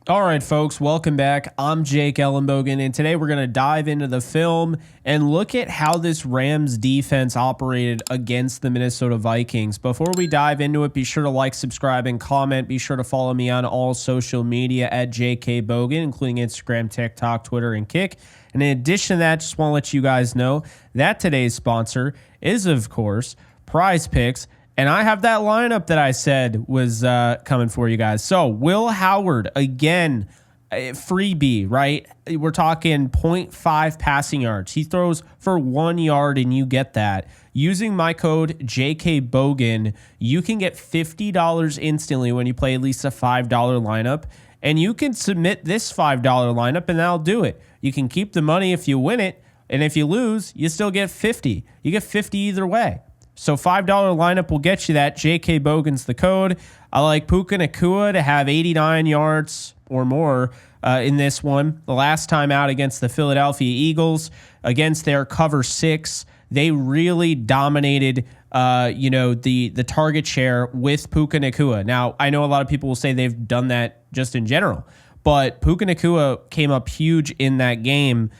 All right, folks, welcome back. I'm Jake Ellenbogen, and today we're going to dive into the film and look at how this Rams defense operated against the Minnesota Vikings. Before we dive into it, be sure to like, subscribe, and comment. Be sure to follow me on all social media at JKBogan, including Instagram, TikTok, Twitter, and Kick. And in addition to that, just want to let you guys know that today's sponsor is, of course, Prize Picks. And I have that lineup that I said was coming for you guys. So Will Howard, again, freebie, right? We're talking 0.5 passing yards. He throws for 1 yard and you get that. Using my code JKBogan, you can get $50 instantly when you play at least a $5 lineup. And you can submit this $5 lineup and that'll do it. You can keep the money if you win it. And if you lose, you still get 50. You get 50 either way. So $5 lineup will get you that. JK Bogan's the code. I like Puka Nacua to have 89 yards or more in this one. The last time out against the Philadelphia Eagles, against their cover 6, they really dominated the target share with Puka Nacua. Now, I know a lot of people will say they've done that just in general, but Puka Nacua came up huge in that game.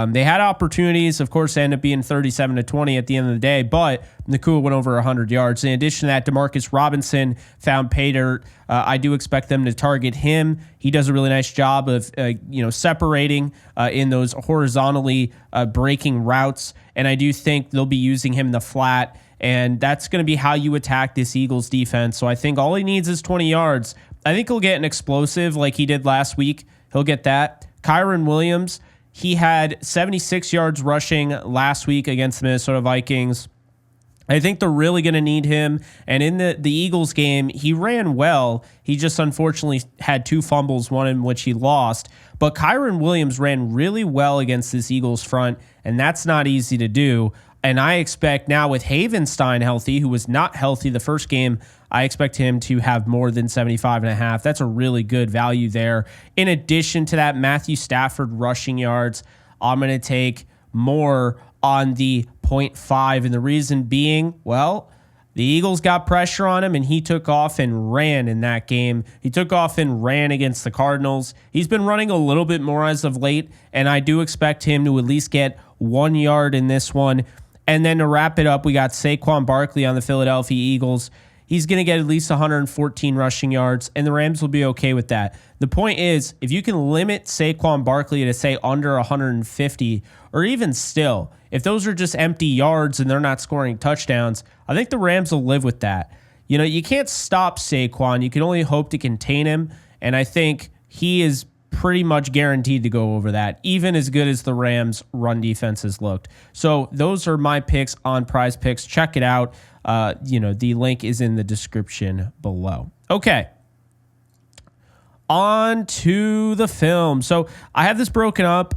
They had opportunities, of course, they ended up being 37-20 at the end of the day, but Nacua went over 100 yards. In addition to that, Demarcus Robinson found pay dirt. I do expect them to target him. He does a really nice job of separating in those horizontally breaking routes, and I do think they'll be using him in the flat, and that's going to be how you attack this Eagles defense. So I think all he needs is 20 yards. I think he'll get an explosive like he did last week. He'll get that. Kyron Williams, he had 76 yards rushing last week against the Minnesota Vikings. I think they're really going to need him. And in the Eagles game, he ran well. He just unfortunately had 2 fumbles, one in which he lost. But Kyron Williams ran really well against this Eagles front, and that's not easy to do. And I expect now with Havenstein healthy, who was not healthy the first game, I expect him to have more than 75.5. That's a really good value there. In addition to that, Matthew Stafford rushing yards, I'm going to take more on the 0.5. And the reason being, well, the Eagles got pressure on him and he took off and ran in that game. He took off and ran against the Cardinals. He's been running a little bit more as of late, and I do expect him to at least get 1 yard in this one. And then to wrap it up, we got Saquon Barkley on the Philadelphia Eagles. He's going to get at least 114 rushing yards, and the Rams will be okay with that. The point is, if you can limit Saquon Barkley to, say, under 150, or even still, if those are just empty yards and they're not scoring touchdowns, I think the Rams will live with that. You know, you can't stop Saquon. You can only hope to contain him, and I think he is pretty much guaranteed to go over that, even as good as the Rams' run defense has looked. So those are my picks on Prize Picks. Check it out. The link is in the description below. Okay. On to the film. So I have this broken up.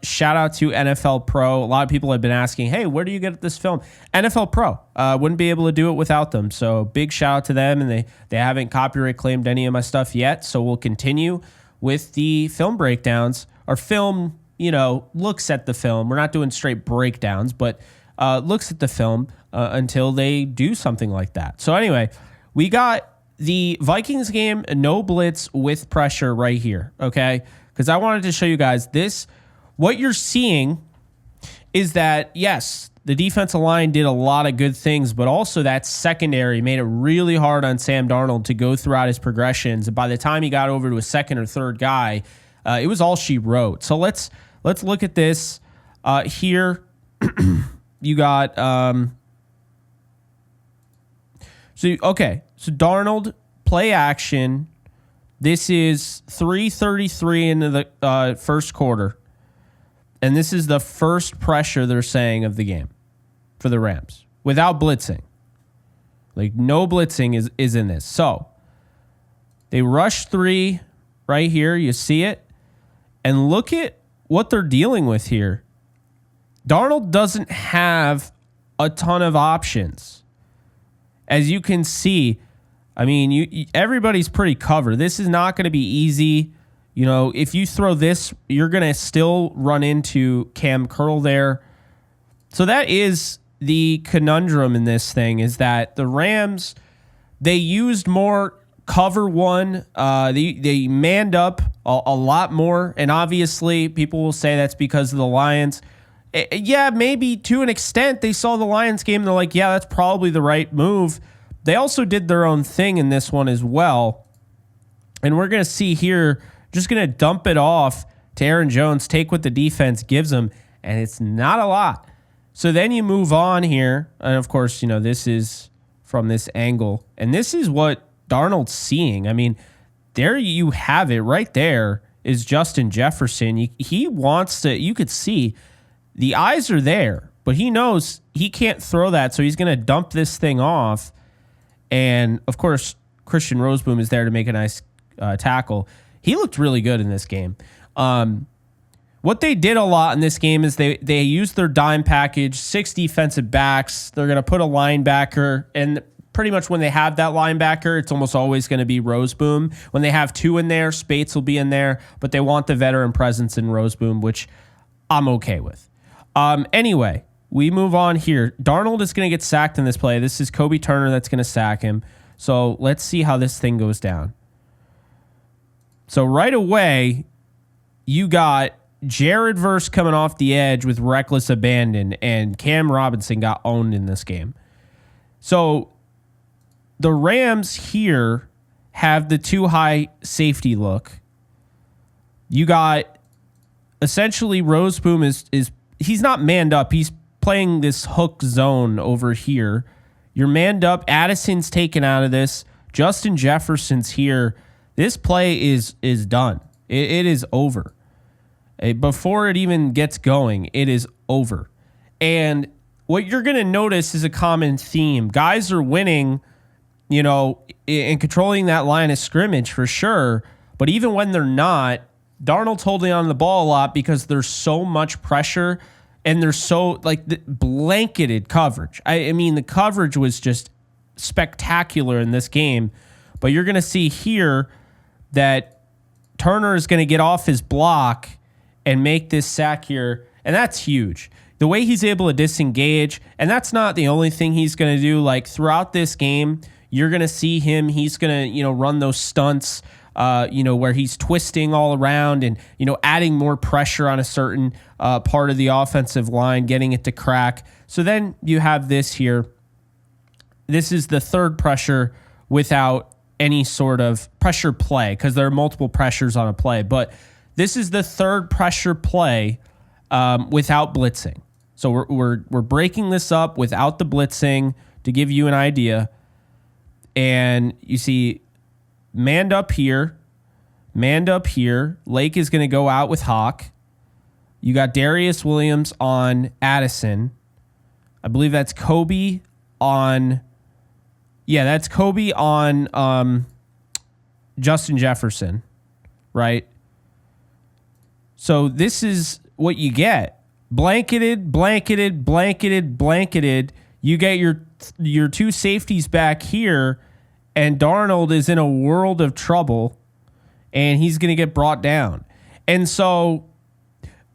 Shout out to NFL Pro. A lot of people have been asking, hey, where do you get this film? NFL Pro. Wouldn't be able to do it without them. So big shout out to them. And they haven't copyright claimed any of my stuff yet. So we'll continue with the film breakdowns. Our film, looks at the film. We're not doing straight breakdowns, but looks at the film until they do something like that. So anyway, we got the Vikings game, no blitz with pressure right here, okay? Because I wanted to show you guys this. What you're seeing is that, yes, the defensive line did a lot of good things, but also that secondary made it really hard on Sam Darnold to go throughout his progressions. And by the time he got over to a second or third guy, it was all she wrote. So let's look at this here. You got so Darnold play action. This is 3:33 into the first quarter, and this is the first pressure they're saying of the game for the Rams without blitzing. Like, no blitzing is in this. So they rush 3 right here. You see it, and look at what they're dealing with here. Darnold doesn't have a ton of options. As you can see, I mean, everybody's pretty covered. This is not going to be easy. If you throw this, you're going to still run into Cam Curl there. So that is the conundrum in this thing, is that the Rams, they used more cover one. They manned up a lot more, and obviously people will say that's because of the Lions. Yeah, maybe to an extent. They saw the Lions game, and they're like, yeah, that's probably the right move. They also did their own thing in this one as well. And we're going to see here, just going to dump it off to Aaron Jones, take what the defense gives him, and it's not a lot. So then you move on here, and of course, this is from this angle, and this is what Darnold's seeing. I mean, there you have it right there is Justin Jefferson. He wants to, you could see the eyes are there, but he knows he can't throw that, so he's going to dump this thing off. And, of course, Christian Roseboom is there to make a nice tackle. He looked really good in this game. What they did a lot in this game is they used their dime package, 6 defensive backs. They're going to put a linebacker, and pretty much when they have that linebacker, it's almost always going to be Roseboom. When they have 2 in there, Spates will be in there, but they want the veteran presence in Roseboom, which I'm okay with. Anyway, we move on here. Darnold is going to get sacked in this play. This is Kobe Turner that's going to sack him. So let's see how this thing goes down. So right away, you got Jared Verse coming off the edge with reckless abandon, and Cam Robinson got owned in this game. So the Rams here have the too high safety look. You got essentially Roseboom is he's not manned up. He's playing this hook zone over here. You're manned up. Addison's taken out of this. Justin Jefferson's here. This play is done. It is over. Before it even gets going, it is over. And what you're going to notice is a common theme. Guys are winning, and controlling that line of scrimmage for sure. But even when they're not, Darnold's holding on to the ball a lot because there's so much pressure and there's so blanketed coverage. I mean, the coverage was just spectacular in this game. But you're going to see here that Turner is going to get off his block and make this sack here, and that's huge. The way he's able to disengage, and that's not the only thing he's going to do. Like throughout this game, you're going to see him. He's going to, run those stunts, where he's twisting all around and, adding more pressure on a certain part of the offensive line, getting it to crack. So then you have this here. This is the third pressure without any sort of pressure play, because there are multiple pressures on a play. But this is the third pressure play without blitzing. So we're breaking this up without the blitzing to give you an idea. And you see manned up here. Lake is going to go out with Hawk. You got Darius Williams on Addison. I believe that's Kobe on... Yeah, that's Kobe on Justin Jefferson, right? So this is what you get. Blanketed. You get your 2 safeties back here, and Darnold is in a world of trouble, and he's going to get brought down. And so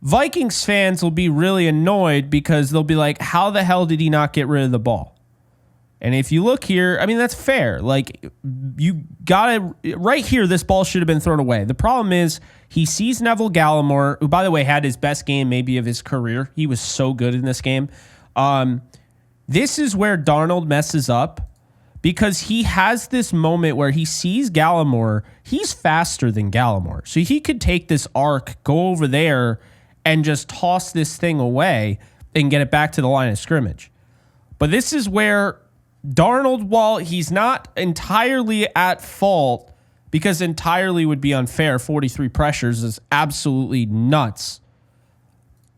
Vikings fans will be really annoyed because they'll be like, how the hell did he not get rid of the ball? And if you look here, I mean, that's fair. Like, you got to, right here, this ball should have been thrown away. The problem is he sees Neville Gallimore, who, by the way, had his best game maybe of his career. He was so good in this game. This is where Darnold messes up because he has this moment where he sees Gallimore. He's faster than Gallimore. So he could take this arc, go over there, and just toss this thing away and get it back to the line of scrimmage. But this is where Darnold, while he's not entirely at fault, because entirely would be unfair, 43 pressures is absolutely nuts.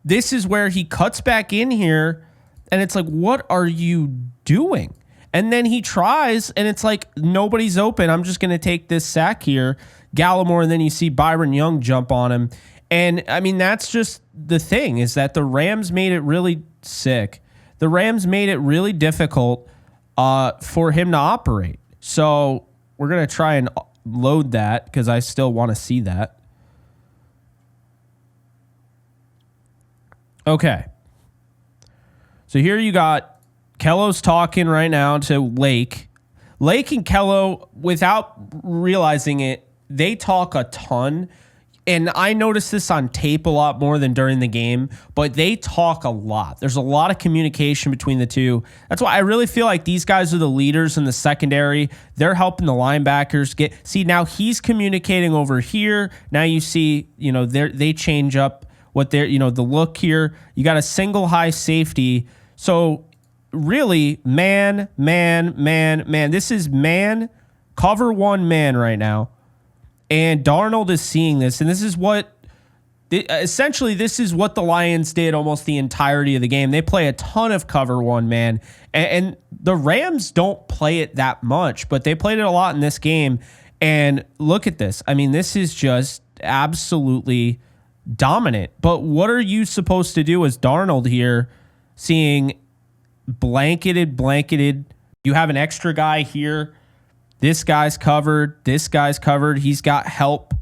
This is where he cuts back in here, and it's like, what are you doing? And then he tries, and it's like, nobody's open. I'm just going to take this sack here. Gallimore, and then you see Byron Young jump on him. And, I mean, that's just the thing, is that the Rams made it really sick. The Rams made it really difficult for him to operate. So we're going to try and load that because I still want to see that. Okay. So here you got Kello's talking right now to Lake. Lake and Kello, without realizing it, they talk a ton. And I noticed this on tape a lot more than during the game, but they talk a lot. There's a lot of communication between the two. That's why I really feel like these guys are the leaders in the secondary. They're helping the linebackers get. See, now he's communicating over here. Now you see, they change up what they're, the look here. You got a single high safety. So really, man. This is man, cover one man right now. And Darnold is seeing this, and this is what the Lions did almost the entirety of the game. They play a ton of cover one man, and the Rams don't play it that much, but they played it a lot in this game. And look at this. I mean, this is just absolutely dominant. But what are you supposed to do as Darnold here, seeing blanketed? You have an extra guy here. This guy's covered. He's got help.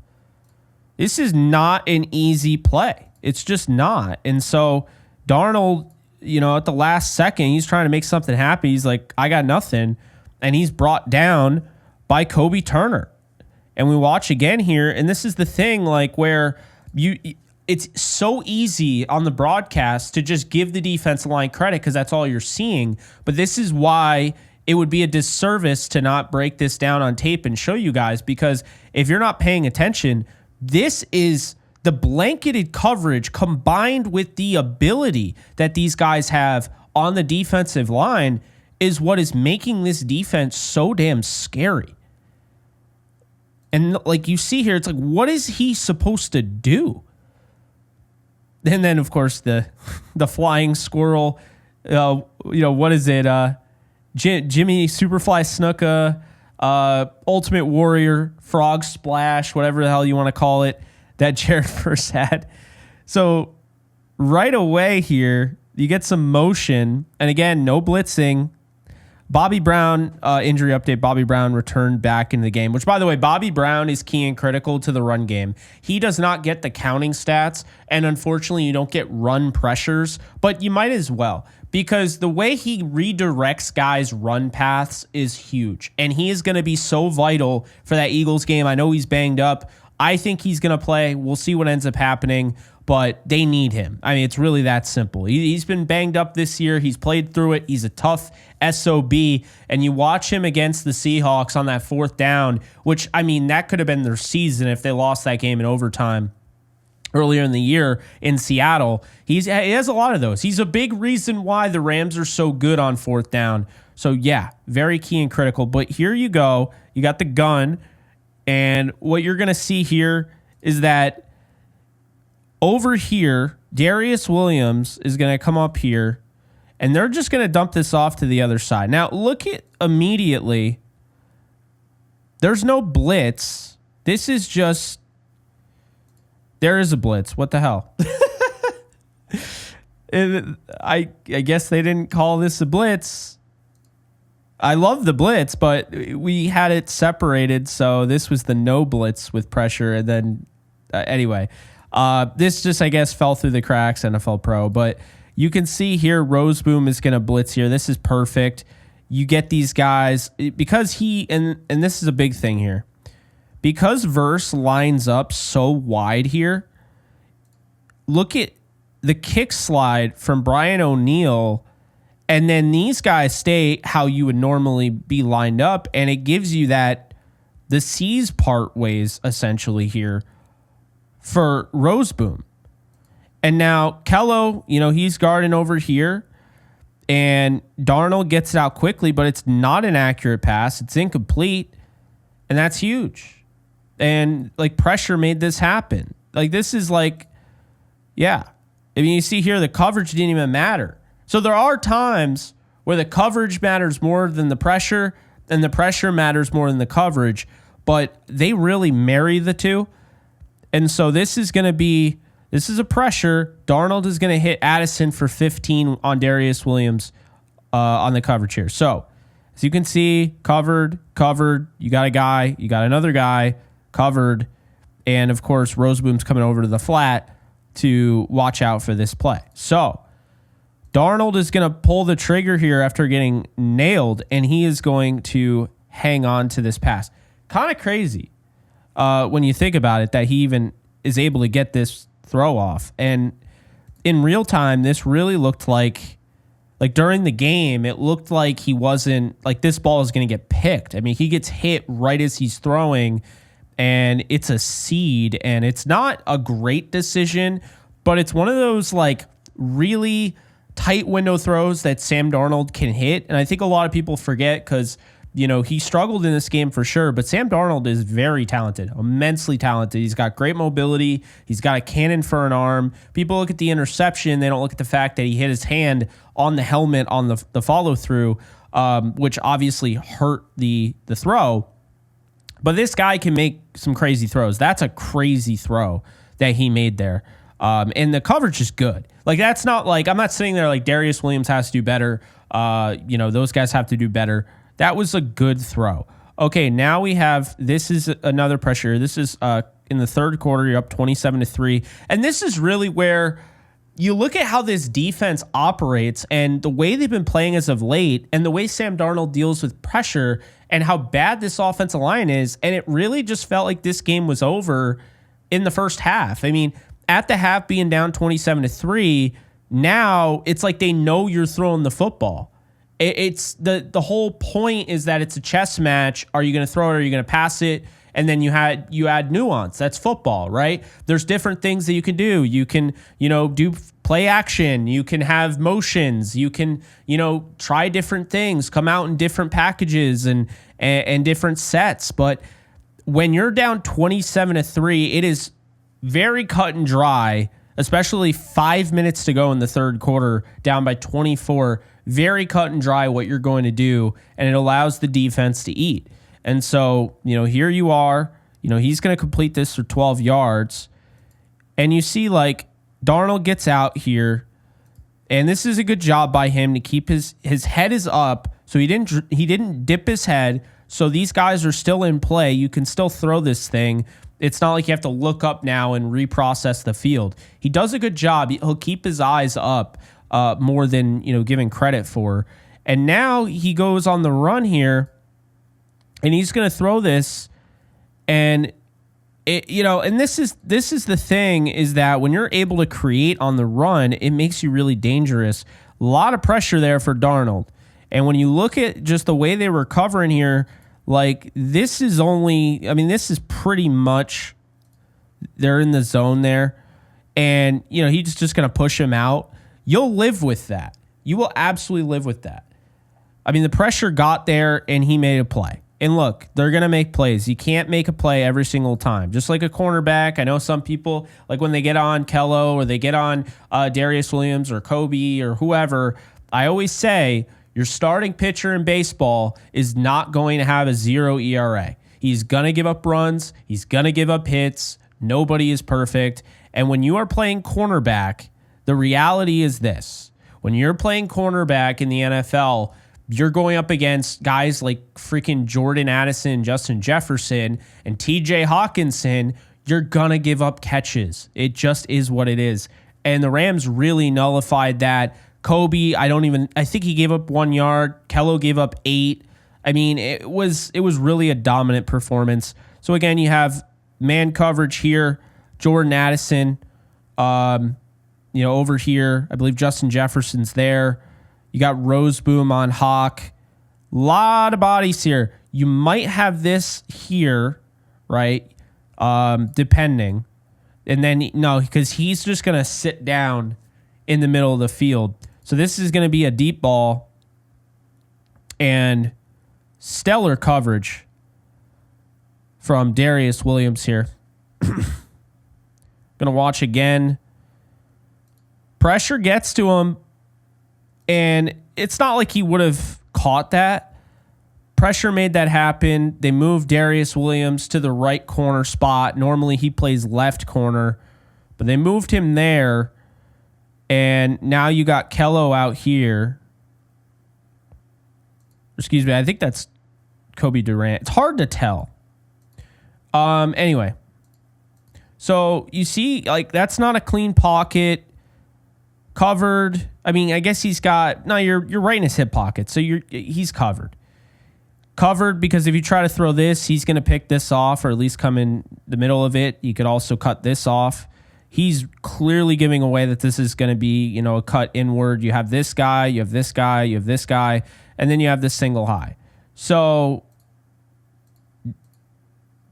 This is not an easy play. It's just not. And so Darnold, at the last second, he's trying to make something happen. He's like, I got nothing. And he's brought down by Kobe Turner. And we watch again here. And this is the thing, like, where it's so easy on the broadcast to just give the defensive line credit because that's all you're seeing. But this is why it would be a disservice to not break this down on tape and show you guys, because if you're not paying attention, this is the blanketed coverage combined with the ability that these guys have on the defensive line is what is making this defense so damn scary. And like you see here, it's like, what is he supposed to do? And then, of course, the flying squirrel, what is it? Jimmy Superfly Snuka, Ultimate Warrior, Frog Splash, whatever the hell you want to call it, that Jared first had. So right away here, you get some motion. And again, no blitzing. Bobby Brown, injury update, Bobby Brown returned back into the game, which, by the way, Bobby Brown is key and critical to the run game. He does not get the counting stats, and unfortunately, you don't get run pressures, but you might as well, because the way he redirects guys' run paths is huge, and he is going to be so vital for that Eagles game. I know he's banged up. I think he's going to play. We'll see what ends up happening, but they need him. I mean, it's really that simple. He's been banged up this year. He's played through it. He's a tough SOB, and you watch him against the Seahawks on that fourth down, which, I mean, that could have been their season if they lost that game in overtime earlier in the year in Seattle. He has a lot of those. He's a big reason why the Rams are so good on fourth down. So, yeah, very key and critical. But here you go. You got the gun, and what you're going to see here is that over here, Darius Williams is going to come up here, and they're just going to dump this off to the other side. Now, look at immediately. There's no blitz. This is just, there is a blitz. What the hell? I guess they didn't call this a blitz. I love the blitz, but we had it separated, so this was the no blitz with pressure, and then anyway. This just, I guess, fell through the cracks, NFL Pro. But you can see here, Roseboom is going to blitz here. This is perfect. You get these guys, because and this is a big thing here. Because Verse lines up so wide here, look at the kick slide from Brian O'Neill, and then these guys stay how you would normally be lined up, and it gives you that the C's part ways, essentially, here for Roseboom. And now Kello, he's guarding over here, and Darnold gets it out quickly, but it's not an accurate pass. It's incomplete, and that's huge. And, like, pressure made this happen. Like, this is like, yeah. I mean, you see here, the coverage didn't even matter. So there are times where the coverage matters more than the pressure, and the pressure matters more than the coverage, but they really marry the two. And so this is a pressure. Darnold is going to hit Addison for 15 on Darius Williams on the coverage here. So as you can see, covered. You got a guy, you got another guy, covered. And of course, Roseboom's coming over to the flat to watch out for this play. So Darnold is going to pull the trigger here after getting nailed, and he is going to hang on to this pass. Kind of crazy when you think about it, that he even is able to get this throw off. And in real time, this really looked like during the game, it looked like he wasn't, like this ball is going to get picked. I mean, he gets hit right as he's throwing, and it's a seed, and it's not a great decision, but it's one of those like really tight window throws that Sam Darnold can hit. And I think a lot of people forget because, you know, he struggled in this game for sure, but Sam Darnold is very talented, immensely talented. He's got great mobility. He's got a cannon for an arm. People look at the interception. They don't look at the fact that he hit his hand on the helmet on the follow through, which obviously hurt the throw. But this guy can make some crazy throws. That's a crazy throw that he made there. And the coverage is good. Like, that's not like, I'm not sitting there like Darius Williams has to do better. You know, those guys have to do better. That was a good throw. Okay, now we have, this is another pressure. This is in the third quarter, you're up 27-3. And this is really where you look at how this defense operates and the way they've been playing as of late and the way Sam Darnold deals with pressure and how bad this offensive line is. And it really just felt like this game was over in the first half. I mean, at the half being down 27-3, now it's like they know you're throwing the football. It's the whole point is that it's a chess match. Are you going to throw it or are you going to pass it? And then you add nuance. That's football, right? There's different things that you can do. You can, you know, do play action. You can have motions. You can, you know, try different things, come out in different packages and different sets. But when you're down 27-3, it is very cut and dry, especially 5 minutes to go in the third quarter, down by 24. Very cut and dry what you're going to do, and it allows the defense to eat. And so, you know, here you are, you know, he's going to complete this for 12 yards. And you see, like, Darnold gets out here, and this is a good job by him to keep his head is up, so he didn't dip his head. So these guys are still in play. You can still throw this thing. It's not like you have to look up now and reprocess the field. He does a good job. He'll keep his eyes up more than, you know, giving credit for. And now he goes on the run here, and he's going to throw this, and it, you know, and this is the thing, is that when you're able to create on the run, it makes you really dangerous. A lot of pressure there for Darnold. And when you look at just the way they were covering here, like, this is only, I mean, this is pretty much, they're in the zone there, and, you know, he's just going to push him out. You'll live with that. You will absolutely live with that. I mean, the pressure got there, and he made a play. And look, they're going to make plays. You can't make a play every single time. Just like a cornerback, I know some people, like when they get on Kello or they get on Darius Williams or Kobe or whoever, I always say your starting pitcher in baseball is not going to have a 0 ERA. He's going to give up runs. He's going to give up hits. Nobody is perfect. And when you are playing cornerback, the reality is this. When you're playing cornerback in the NFL, you're going up against guys like freaking Jordan Addison, Justin Jefferson, and TJ Hawkinson. You're going to give up catches. It just is what it is. And the Rams really nullified that. Kobe, I think he gave up 1 yard. Kello gave up 8. I mean, it was really a dominant performance. So again, you have man coverage here, Jordan Addison, you know, over here, I believe Justin Jefferson's there. You got Roseboom on Hawk. A lot of bodies here. You might have this here, right? Depending. And then, no, because he's just going to sit down in the middle of the field. So this is going to be a deep ball and stellar coverage from Darius Williams here. Going to watch again. Pressure gets to him, and it's not like he would have caught that. Pressure made that happen. They moved Darius Williams to the right corner spot. Normally he plays left corner, but they moved him there. And now you got Kello out here. Excuse me, I think that's Kobe Durant. It's hard to tell. Anyway. So you see, like, that's not a clean pocket. Covered. I mean, I guess he's got, no, you're right in his hip pocket, so he's covered. Covered because if you try to throw this, he's going to pick this off or at least come in the middle of it. You could also cut this off. He's clearly giving away that this is going to be, a cut inward. You have this guy, you have this guy, you have this guy, and then you have this single high. So,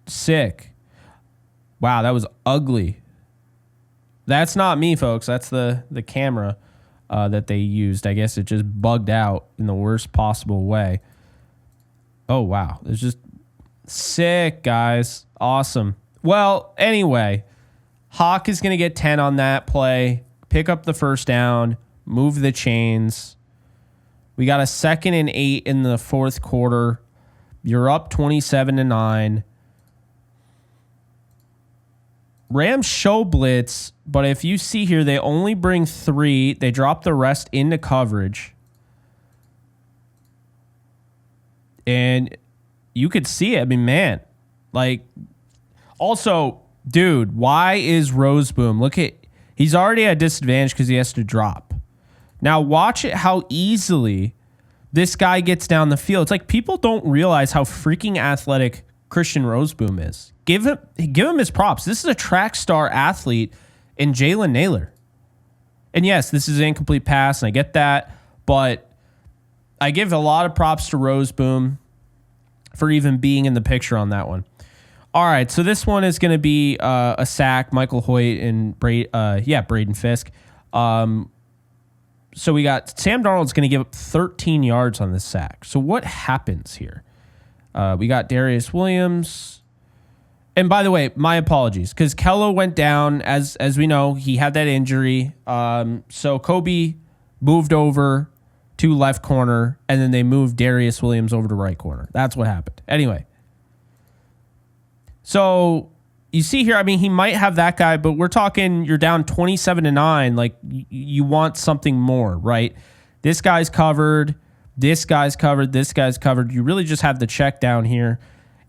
sick. Wow, that was ugly. That's not me, folks. That's the camera that they used. I guess it just bugged out in the worst possible way. Oh, wow. It's just sick, guys. Awesome. Well, anyway, Hawk is going to get 10 on that play, pick up the first down, move the chains. We got a 2nd and 8 in the fourth quarter. You're up 27-9. Rams show blitz, but if you see here, they only bring 3. They drop the rest into coverage. And you could see it. I mean, man, also, dude, why is Roseboom? Look at, he's already at disadvantage because he has to drop. Now watch it how easily this guy gets down the field. It's like people don't realize how freaking athletic Christian Roseboom is. Give him his props. This is a track star athlete in Jalen Naylor. And yes, this is an incomplete pass, and I get that, but I give a lot of props to Roseboom for even being in the picture on that one. All right, so this one is going to be a sack. Michael Hoyt and Braden Fisk. So we got Sam Darnold's going to give up 13 yards on this sack. So what happens here? We got Darius Williams. And by the way, my apologies, because Kello went down. As we know, he had that injury. So Kobe moved over to left corner, and then they moved Darius Williams over to right corner. That's what happened. Anyway, so you see here, I mean, he might have that guy, but we're talking you're down 27-9. Like, you want something more, right? This guy's covered. This guy's covered. This guy's covered. You really just have the check down here.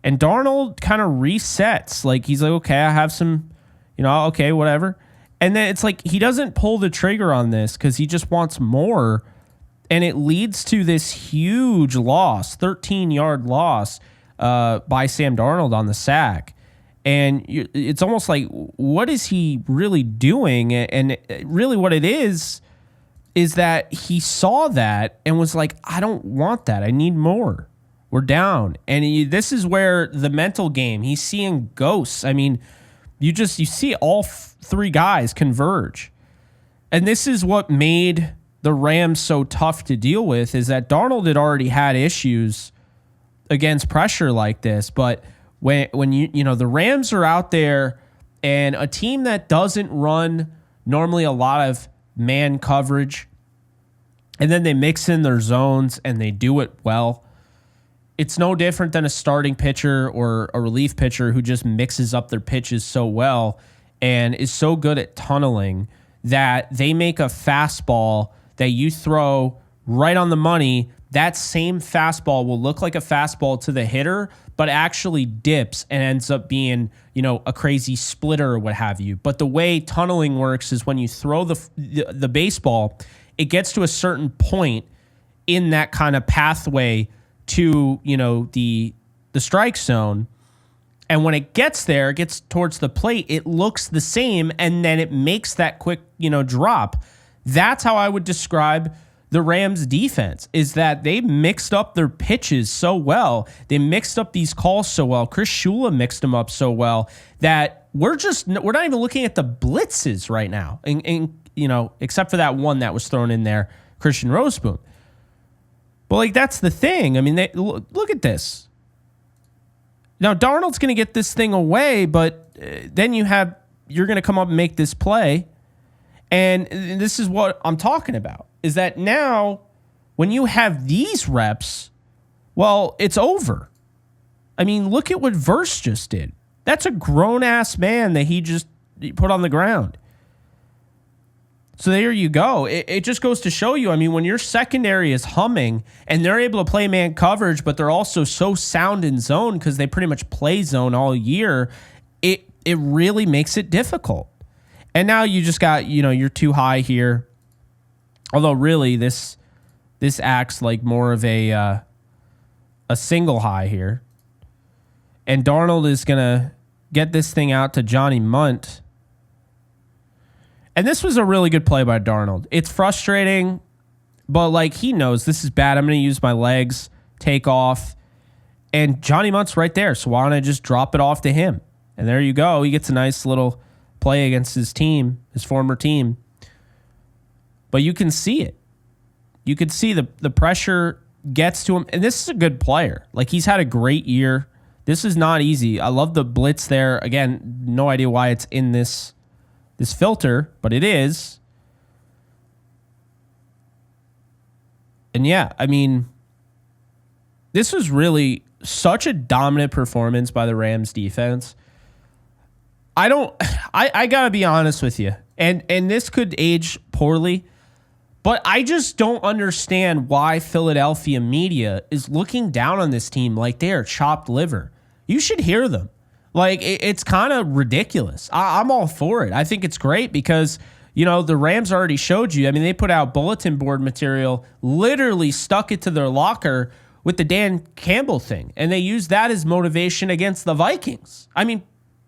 And Darnold kind of resets. Like, he's like, okay, I have some, okay, whatever. And then it's like he doesn't pull the trigger on this because he just wants more. And it leads to this huge loss, 13-yard loss by Sam Darnold on the sack. And it's almost like, what is he really doing? And really what it is that he saw that and was like, I don't want that. I need more. We're down. And this is where the mental game, he's seeing ghosts. I mean, you see all 3 guys converge. And this is what made the Rams so tough to deal with, is that Darnold had already had issues against pressure like this. But when you the Rams are out there and a team that doesn't run normally a lot of man coverage, and then they mix in their zones and they do it well, it's no different than a starting pitcher or a relief pitcher who just mixes up their pitches so well and is so good at tunneling that they make a fastball that you throw right on the money. That same fastball will look like a fastball to the hitter, but actually dips and ends up being, a crazy splitter or what have you. But the way tunneling works is when you throw the baseball, it gets to a certain point in that kind of pathway to, the strike zone. And when it gets there, it gets towards the plate, it looks the same, and then it makes that quick, drop. That's how I would describe the Rams defense, is that they mixed up their pitches so well. They mixed up these calls so well. Chris Shula mixed them up so well that we're not even looking at the blitzes right now. And except for that one that was thrown in there, Christian Roseboom. But that's the thing. I mean, look at this. Now Darnold's going to get this thing away, but then you're going to come up and make this play. And this is what I'm talking about, is that now when you have these reps, well, it's over. I mean, look at what Verse just did. That's a grown-ass man that he put on the ground. So there you go. It just goes to show you, I mean, when your secondary is humming and they're able to play man coverage, but they're also so sound in zone because they pretty much play zone all year, it really makes it difficult. And now you just got, you're too high here. Although really this acts like more of a a single high here. And Darnold is going to get this thing out to Johnny Munt. And this was a really good play by Darnold. It's frustrating, but like he knows this is bad. I'm going to use my legs, take off. And Johnny Munt's right there. So why don't I just drop it off to him? And there you go. He gets a nice little play against his team, his former team. But you can see it. You can see the pressure gets to him. And this is a good player. Like, he's had a great year. This is not easy. I love the blitz there. Again, no idea why it's in this filter, but it is. And yeah, I mean, this was really such a dominant performance by the Rams defense. I gotta be honest with you. And this could age poorly, but I just don't understand why Philadelphia media is looking down on this team like they are chopped liver. You should hear them. Like, it's kind of ridiculous. I'm all for it. I think it's great because, you know, the Rams already showed you. I mean, they put out bulletin board material, literally stuck it to their locker with the Dan Campbell thing. And they used that as motivation against the Vikings. I mean,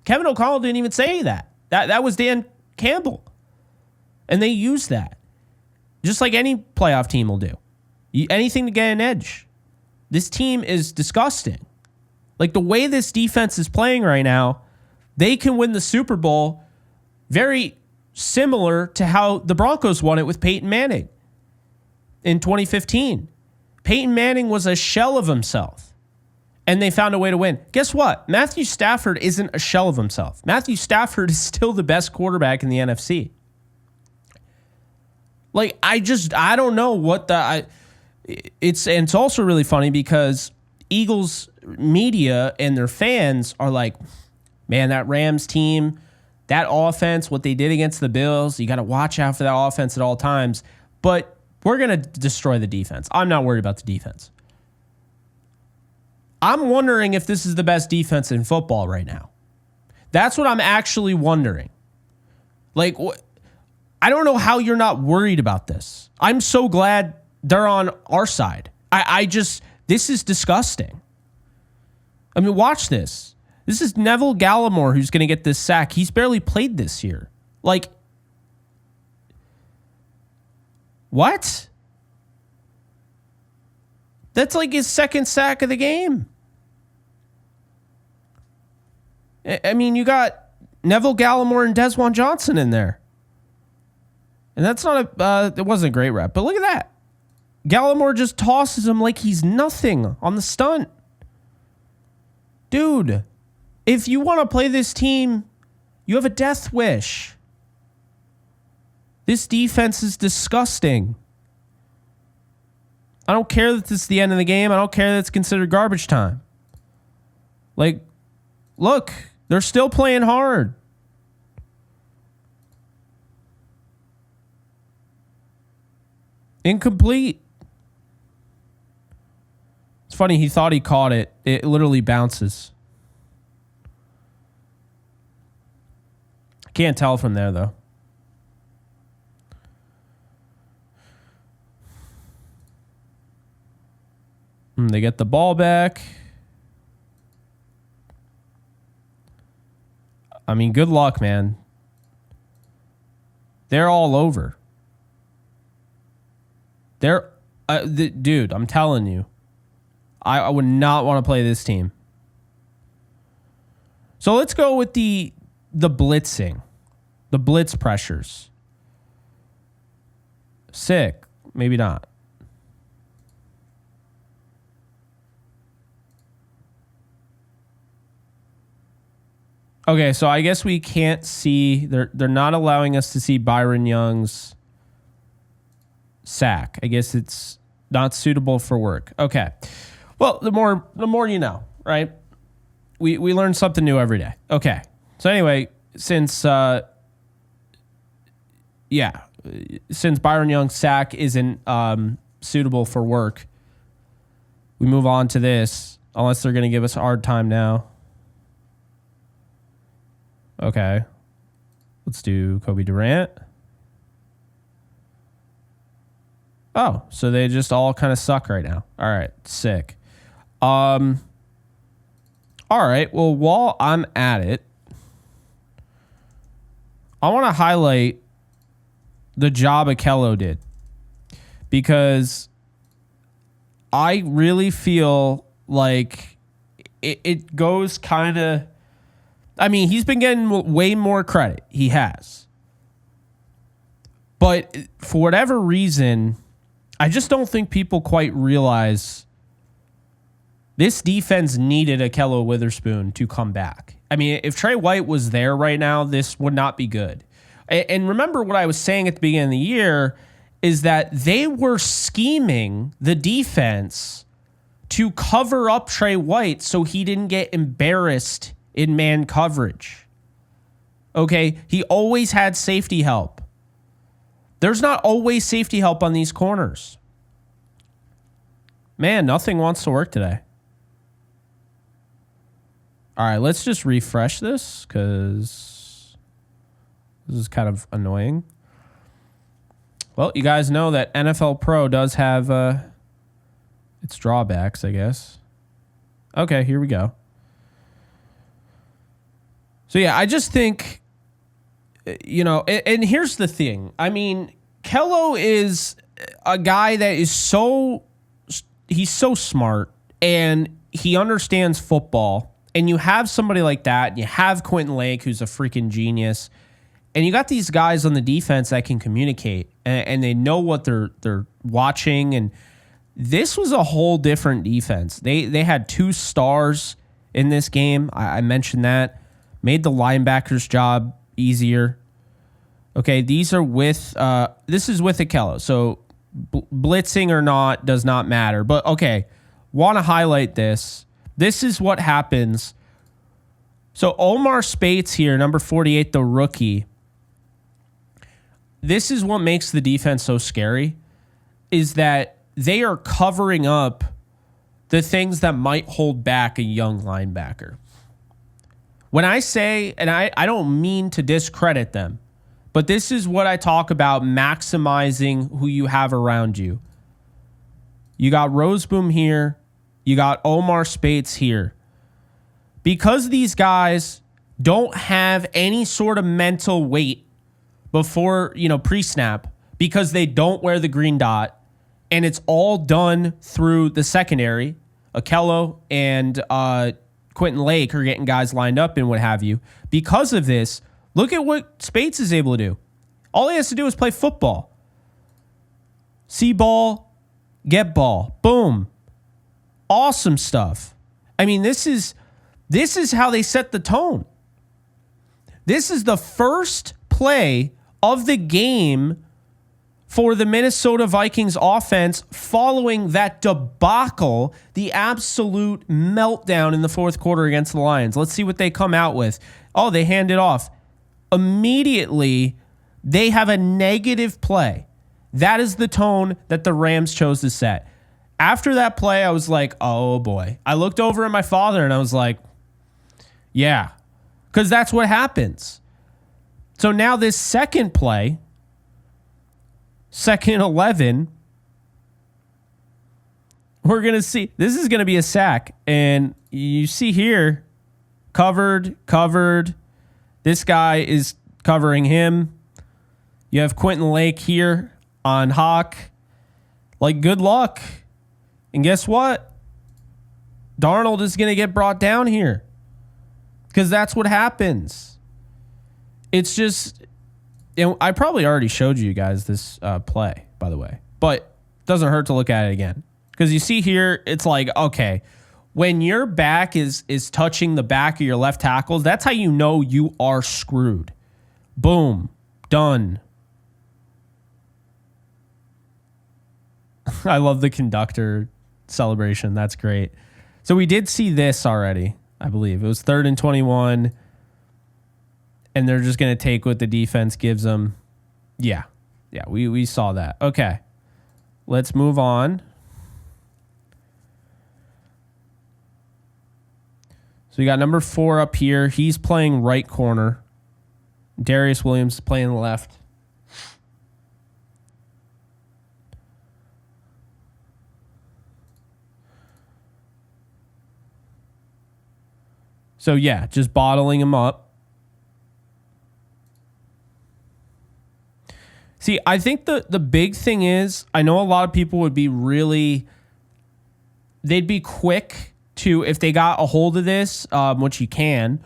Kevin O'Connell didn't even say that. That was Dan Campbell. And they used that. Just like any playoff team will do. Anything to get an edge. This team is disgusting. Like, the way this defense is playing right now, they can win the Super Bowl very similar to how the Broncos won it with Peyton Manning in 2015. Peyton Manning was a shell of himself, and they found a way to win. Guess what? Matthew Stafford isn't a shell of himself. Matthew Stafford is still the best quarterback in the NFC. Like, I don't know what it's also really funny because Eagles media and their fans are like, man, that Rams team, that offense, what they did against the Bills, you got to watch out for that offense at all times. But we're going to destroy the defense. I'm not worried about the defense. I'm wondering if this is the best defense in football right now. That's what I'm actually wondering. Like, I don't know how you're not worried about this. I'm so glad they're on our side. This is disgusting. I mean, watch this. This is Neville Gallimore who's going to get this sack. He's barely played this year. Like, what? That's like his second sack of the game. I mean, you got Neville Gallimore and Desjuan Johnson in there. And that's not it wasn't a great rep, but look at that. Gallimore just tosses him like he's nothing on the stunt. Dude, if you want to play this team, you have a death wish. This defense is disgusting. I don't care that this is the end of the game. I don't care that it's considered garbage time. Like, look, they're still playing hard. Incomplete. It's funny, he thought he caught it. It literally bounces. Can't tell from there, though. They get the ball back. I mean, good luck, man. They're all over. Dude, I'm telling you. I would not want to play this team. So let's go with the blitzing. The blitz pressures. Sick. Maybe not. Okay, so I guess we can't see. They're not allowing us to see Byron Young's sack. I guess it's not suitable for work. Okay. Well, the more you know, right? We learn something new every day. Okay. So anyway, since Byron Young's sack isn't suitable for work, we move on to this, unless they're going to give us a hard time now. Okay. Let's do Kobe Durant. Oh, so they just all kind of suck right now. All right, sick. All right. Well, while I'm at it, I want to highlight the job Akello did, because I really feel like it goes kind of, I mean, he's been getting way more credit. He has. But for whatever reason, I just don't think people quite realize this defense needed Akello Witherspoon to come back. I mean, if Trey White was there right now, this would not be good. And remember what I was saying at the beginning of the year is that they were scheming the defense to cover up Trey White so he didn't get embarrassed in man coverage. Okay? He always had safety help. There's not always safety help on these corners. Man, nothing wants to work today. All right, let's just refresh this because this is kind of annoying. Well, you guys know that NFL Pro does have its drawbacks, I guess. Okay, here we go. So, yeah, I just think, and here's the thing. I mean, Kello is a guy that is he's so smart, and he understands football. And you have somebody like that, and you have Quentin Lake, who's a freaking genius, and you got these guys on the defense that can communicate, and they know what they're watching. And this was a whole different defense. They had 2 stars in this game. I mentioned that. Made the linebackers' job easier. Okay, these are with this is with Akello, so blitzing or not does not matter. But okay, want to highlight this. This is what happens. So Omar Spates here, number 48, the rookie. This is what makes the defense so scary, is that they are covering up the things that might hold back a young linebacker. When I say, and I don't mean to discredit them, but this is what I talk about, maximizing who you have around you. You got Roseboom here. You got Omar Spates here. Because these guys don't have any sort of mental weight before, pre-snap, because they don't wear the green dot, and it's all done through the secondary. Akello and Quentin Lake are getting guys lined up and what have you. Because of this, look at what Spates is able to do. All he has to do is play football. See ball, get ball. Boom. Awesome stuff. I mean, this is how they set the tone. This is the first play of the game for the Minnesota Vikings offense following that debacle, the absolute meltdown in the fourth quarter against the Lions. Let's see what they come out with. Oh, they hand it off. Immediately, they have a negative play. That is the tone that the Rams chose to set. After that play, I was like, oh boy. I looked over at my father and I was like, yeah, because that's what happens. So now this second play, second 11, we're going to see, this is going to be a sack. And you see here, covered. This guy is covering him. You have Quentin Lake here on Hawk. Like, good luck. And guess what? Darnold is going to get brought down here because that's what happens. It's just, I probably already showed you guys this play, by the way, but it doesn't hurt to look at it again because you see here, it's like, okay, when your back is touching the back of your left tackles, that's how you know you are screwed. Boom. Done. I love the conductor celebration. That's great. So we did see this already, I believe. It was 3rd and 21, and they're just going to take what the defense gives them. Yeah, we saw that. Okay, let's move on. So we got number 4 up here. He's playing right corner. Darius Williams playing left. So, yeah, just bottling him up. See, I think the big thing is, I know a lot of people would be they'd be quick to, if they got a hold of this, which you can,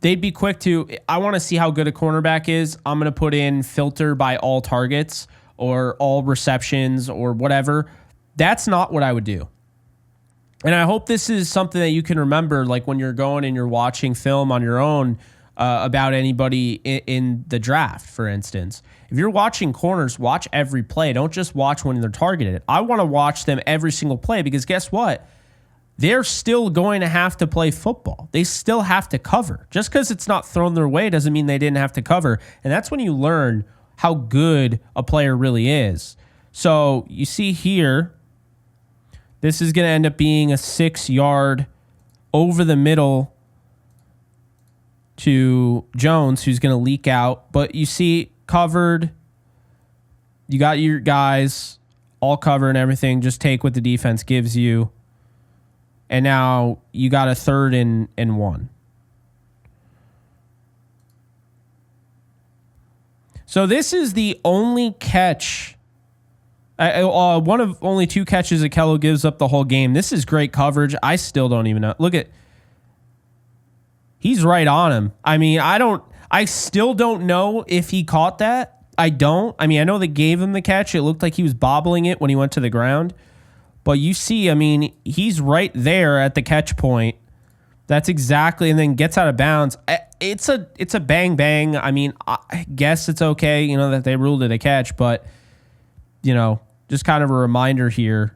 they'd be quick to, I want to see how good a cornerback is. I'm going to put in filter by all targets or all receptions or whatever. That's not what I would do. And I hope this is something that you can remember, like when you're going and you're watching film on your own about anybody in the draft, for instance. If you're watching corners, watch every play. Don't just watch when they're targeted. I want to watch them every single play because guess what? They're still going to have to play football. They still have to cover. Just because it's not thrown their way doesn't mean they didn't have to cover. And that's when you learn how good a player really is. So you see here, this is going to end up being a 6-yard over the middle to Jones, who's going to leak out. But you see, covered. You got your guys all covered and everything. Just take what the defense gives you. And now you got a 3rd and 1. So this is the only catch. One of only 2 catches Akello gives up the whole game. This is great coverage. I still don't even know. Look at, he's right on him. I mean, I still don't know if he caught that. I don't. I mean, I know they gave him the catch. It looked like he was bobbling it when he went to the ground. But you see, I mean, he's right there at the catch point. That's exactly, and then gets out of bounds. It's a bang bang. I mean, I guess it's okay, you know, that they ruled it a catch, but you know, just kind of a reminder here.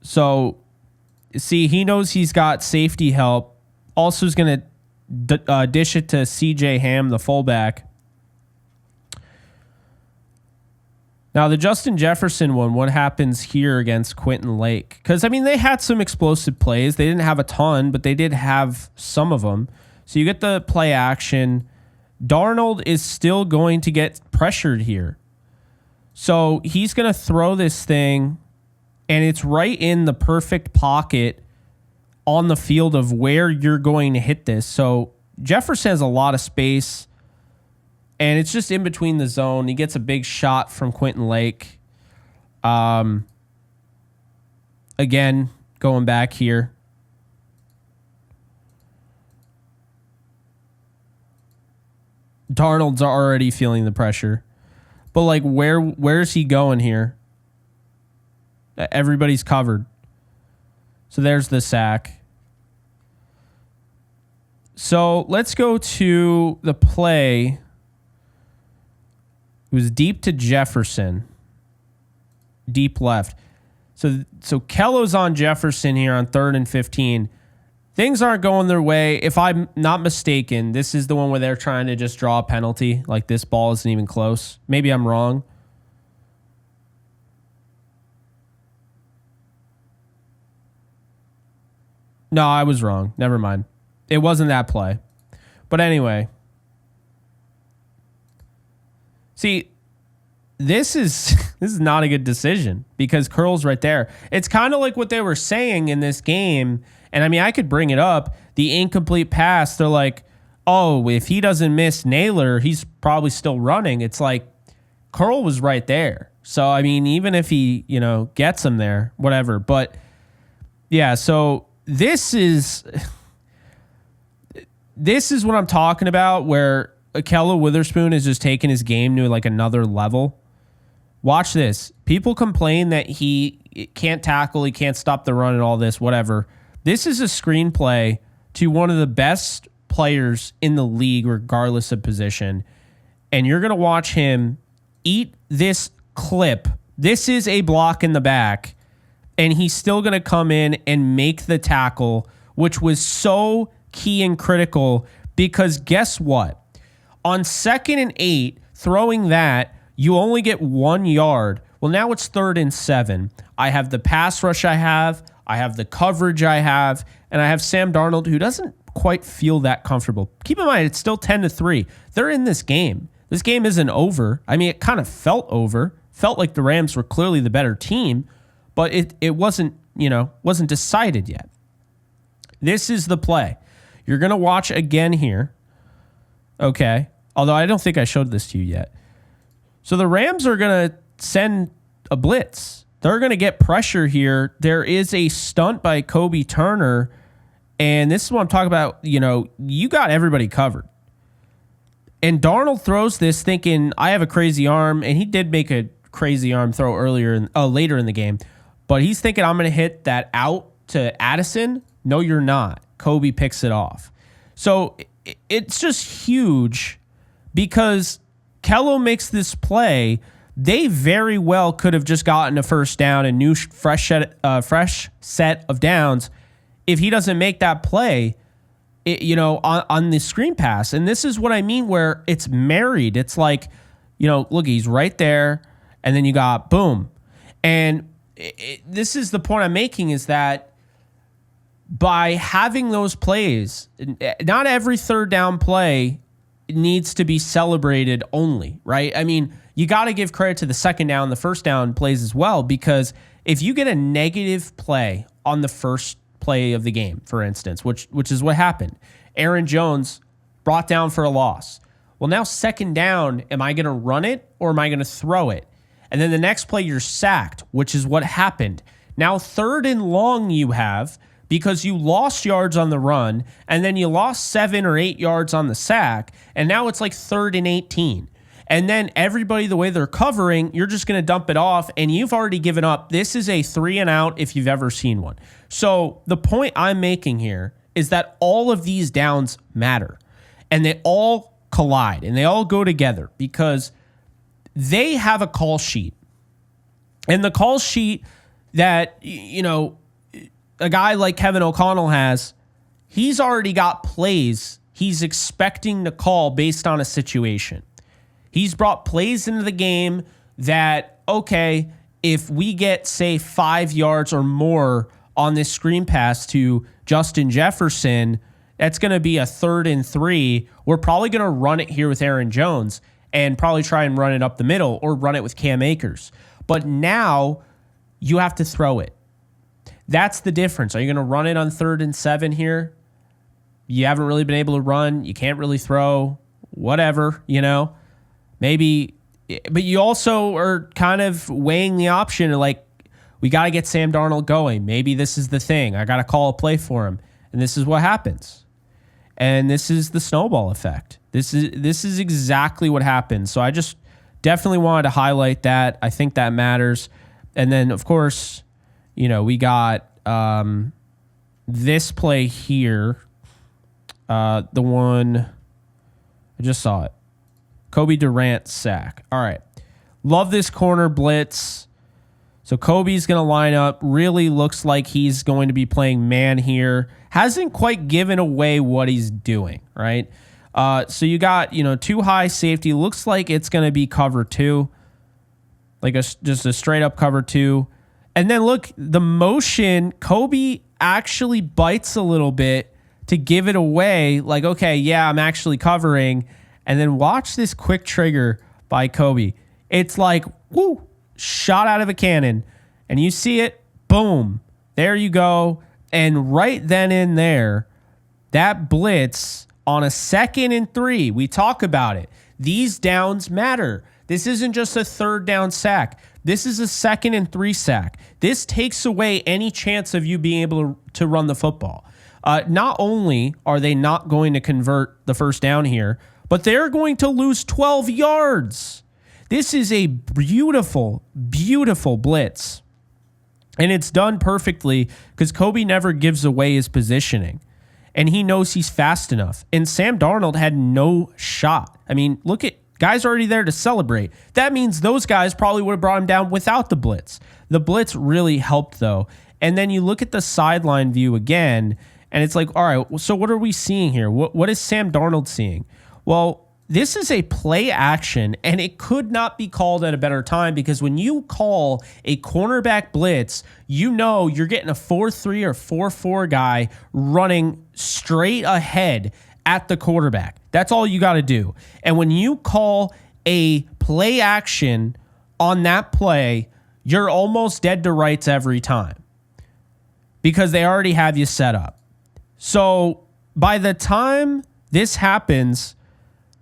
So, see, he knows he's got safety help. Also is going to dish it to CJ Ham, the fullback. Now, the Justin Jefferson one, what happens here against Quentin Lake? Because, I mean, they had some explosive plays. They didn't have a ton, but they did have some of them. So you get the play action. Darnold is still going to get pressured here. So he's going to throw this thing, and it's right in the perfect pocket on the field of where you're going to hit this. So Jefferson has a lot of space. And it's just in between the zone. He gets a big shot from Quentin Lake. Again, going back here. Darnold's already feeling the pressure. But, like, where's he going here? Everybody's covered. So there's the sack. So let's go to the play. It was deep to Jefferson. Deep left. So Kello's on Jefferson here on 3rd and 15. Things aren't going their way. If I'm not mistaken, this is the one where they're trying to just draw a penalty. Like this ball isn't even close. Maybe I'm wrong. No, I was wrong. Never mind. It wasn't that play. But anyway. See, this is not a good decision because Curl's right there. It's kind of like what they were saying in this game. And I mean, I could bring it up. The incomplete pass, they're like, oh, if he doesn't miss Naylor, he's probably still running. It's like Curl was right there. So, I mean, even if he, you know, gets him there, whatever. But yeah, so this is what I'm talking about where Akello Witherspoon is just taking his game to like another level. Watch this. People complain that he can't tackle, he can't stop the run and all this, whatever. This is a screenplay to one of the best players in the league, regardless of position. And you're going to watch him eat this clip. This is a block in the back. And he's still going to come in and make the tackle, which was so key and critical because guess what? On 2nd and 8, throwing that, you only get 1 yard. Well, now it's 3rd and 7. I have the pass rush I have the coverage I have, and I have Sam Darnold, who doesn't quite feel that comfortable. Keep in mind, it's still 10-3. They're in this game. This game isn't over. I mean, it kind of felt over. Felt like the Rams were clearly the better team, but it wasn't, wasn't decided yet. This is the play. You're going to watch again here. Okay. Although I don't think I showed this to you yet. So the Rams are going to send a blitz. They're going to get pressure here. There is a stunt by Kobe Turner. And this is what I'm talking about. You got everybody covered. And Darnold throws this thinking, I have a crazy arm. And he did make a crazy arm throw later in the game. But he's thinking, I'm going to hit that out to Addison. No, you're not. Kobe picks it off. So it's just huge because Kello makes this play. They very well could have just gotten a first down, a new fresh set of downs. If he doesn't make that play, on the screen pass. And this is what I mean where it's married. It's like, look, he's right there. And then you got boom. And this is the point I'm making is that by having those plays, not every third down play needs to be celebrated only, right? I mean, you got to give credit to the second down, the first down plays as well, because if you get a negative play on the first play of the game, for instance, which is what happened, Aaron Jones brought down for a loss. Well, now second down, am I going to run it or am I going to throw it? And then the next play, you're sacked, which is what happened. Now third and long you have, because you lost yards on the run, and then you lost 7 or 8 yards on the sack, and now it's like 3rd and 18. And then everybody, the way they're covering, you're just going to dump it off, and you've already given up. This is a 3 and out if you've ever seen one. So the point I'm making here is that all of these downs matter, and they all collide, and they all go together because they have a call sheet. And the call sheet that, a guy like Kevin O'Connell has, he's already got plays he's expecting to call based on a situation. He's brought plays into the game that, okay, if we get, say, 5 yards or more on this screen pass to Justin Jefferson, that's going to be a 3rd and 3. We're probably going to run it here with Aaron Jones and probably try and run it up the middle or run it with Cam Akers. But now you have to throw it. That's the difference. Are you going to run it on 3rd and 7 here? You haven't really been able to run. You can't really throw. Whatever, Maybe, but you also are kind of weighing the option of like, we got to get Sam Darnold going. Maybe this is the thing. I got to call a play for him. And this is what happens. And this is the snowball effect. This is exactly what happens. So I just definitely wanted to highlight that. I think that matters. And then, of course, we got this play here. The one, I just saw it. Kobe Durant sack. All right. Love this corner blitz. So Kobe's going to line up. Really looks like he's going to be playing man here. Hasn't quite given away what he's doing, right? So you got, too high safety. Looks like it's going to be cover 2. Like just a straight up cover 2. And then look, the motion, Kobe actually bites a little bit to give it away. Like, okay, yeah, I'm actually covering. And then watch this quick trigger by Kobe. It's like, woo, shot out of a cannon. And you see it, boom, there you go. And right then and there, that blitz on a 2nd and 3, we talk about it. These downs matter. This isn't just a 3rd down sack. This is a 2nd and 3 sack. This takes away any chance of you being able to run the football. Not only are they not going to convert the first down here, but they're going to lose 12 yards. This is a beautiful, beautiful blitz. And it's done perfectly because Kobe never gives away his positioning. And he knows he's fast enough. And Sam Darnold had no shot. I mean, look at guys already there to celebrate. That means those guys probably would have brought him down without the blitz. The blitz really helped, though. And then you look at the sideline view again, and it's like, all right, so what are we seeing here? What is Sam Darnold seeing? Well, this is a play action, and it could not be called at a better time because when you call a cornerback blitz, you're getting a 4-3 or 4-4 guy running straight ahead at the quarterback. That's all you got to do. And when you call a play action on that play, you're almost dead to rights every time because they already have you set up. So by the time this happens,